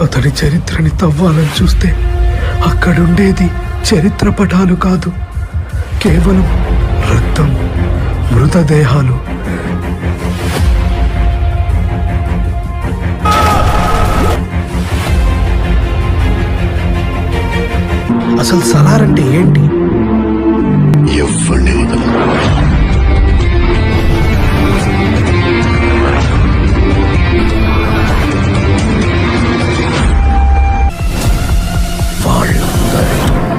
అతడి చరిత్రని తవ్వాలని చూస్తే అక్కడుండేది చరిత్ర పటాలు కాదు, కేవలం రక్తం, మృతదేహాలు. అసలు సలార్ అంటే ఏంటి? ఎవరిని వదలరు.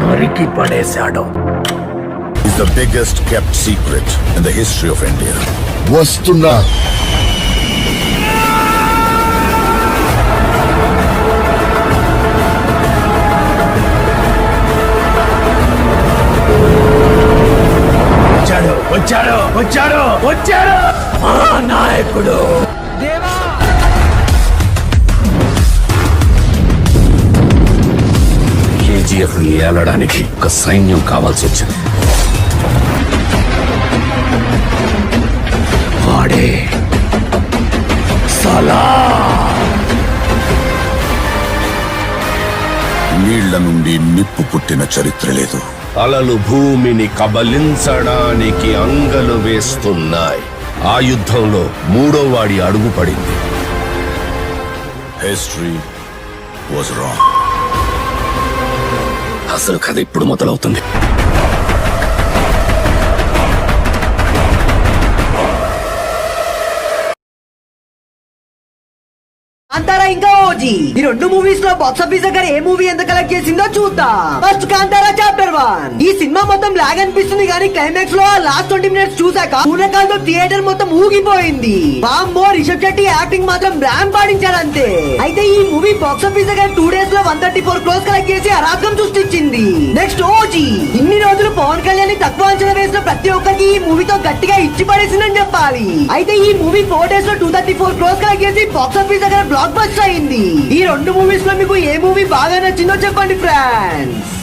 నరికి పడేశాడు. Is the biggest kept secret in the history of India. వస్తున్నా. వచ్చాడు వచ్చాడు వచ్చాడు వచ్చాడు ఆ నాయకుడు. కేజీఎఫ్ ఏలడానికి ఒక సైన్యం కావాల్సి వచ్చింది. వాడే సలార్. నీళ్ల నుండి నిప్పు పుట్టిన చరిత్ర లేదు. అలలు భూమిని కబలించడానికి అంగలు వేస్తున్నాయి. ఆ యుద్ధంలో మూడో వాడి అడుగు పడింది. History was wrong. అసలు కథ ఇప్పుడు మొదలవుతుంది. కాంతారా ఇంకా ఓజీ, ఈ రెండు మూవీస్ లో బాక్స్ ఆఫీస్ దగ్గర ఏ మూవీ ఎంత కలెక్ట్ చేసిందో చూద్దాం. First Kantara chapter 1. ఈ సినిమా మొత్తం లాగ్ అనిపిస్తుంది కానీ క్లైమాక్స్ లో లాస్ట్ 20 మినిట్స్ చూసాక పూనకాలతో థియేటర్ మొత్తం ఊగిపోయింది. బాంబో రిషబ్ శెట్టి యాక్టింగ్ మాత్రం ర్యాంప్ పాడించాడంతే. అయితే ఈ మూవీ బాక్స్ ఆఫీస్ దగ్గర 2 days లో 134 crores కలెక్ట్ చేసి అరాగం సృష్టించింది. నెక్స్ట్ ఓజీ, ఇన్ని రోజులు పవన్ కళ్యాణ్ తక్కువ అంచనా వేసిన ప్రతి ఒక్కరికి ఈ మూవీతో గట్టిగా ఇచ్చి పడేసిందని చెప్పాలి. అయితే ఈ మూవీ 4 days లో 234 crores కలెక్ట్ చేసి బాక్స్ ఆఫీస్ దగ్గర బ్లాక్ బస్టర్ అయింది. ఈ రెండు మూవీస్ లో మీకు ఏ మూవీ బాగా నచ్చిందో చెప్పండి ఫ్రెండ్స్.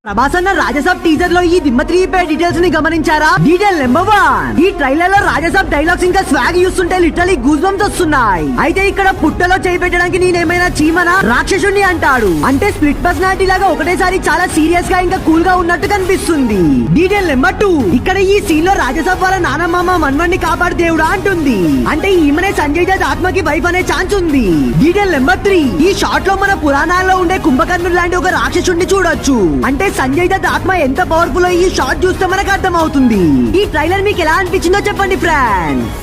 ప్రభాస్ అన్న రాజసాబ్ టీజర్ లో ఈ దిమ్మ 3 డీటెయిల్స్ ని గమనించారా? డీటెయిల్ నెంబర్ 1, ఈ ట్రైలర్ లో రాజసాబ్ డైలాగ్స్ ఇంకా స్వాగ్ చూస్తుంటే లిటరలీ గూస్ బంప్స్ వస్తున్నాయి. అయితే ఇక్కడ పుట్టలో చేయి పెట్టడానికి నేనేమైనా చీమనా రాక్షసుని అంటాడు. అంటే స్ప్లిట్ పర్సనాలిటీ లాగా ఒకటేసారి చాలా సీరియస్ గా ఇంకా కూల్ గా ఉన్నట్టు కనిపిస్తుంది. డీటెయిల్ నెంబర్ 2, ఇక్కడ ఈ సీన్ లో రాజసాబ్ వాళ్ళ నానమ్మ మన్వన్ని కాపాడు దేవుడా అంటుంది. అంటే ఈమెనే సంజయ్ దత్ ఆత్మకి వైఫ్ అనే ఛాన్స్ ఉంది. డీటెయిల్ నెంబర్ 3, ఈ షాట్ లో మన పురాణాల్లో ఉండే కుంభకర్ణుడు లాంటి ఒక రాక్షసుడిని చూడొచ్చు. అంటే సంజయ్ దత్ ఆత్మ ఎంత పవర్ఫుల్ ఈ షాట్ చూస్తే మనకు అర్థమవుతుంది. ఈ ట్రైలర్ మీకు ఎలా అనిపించిందో చెప్పండి ఫ్రెండ్స్.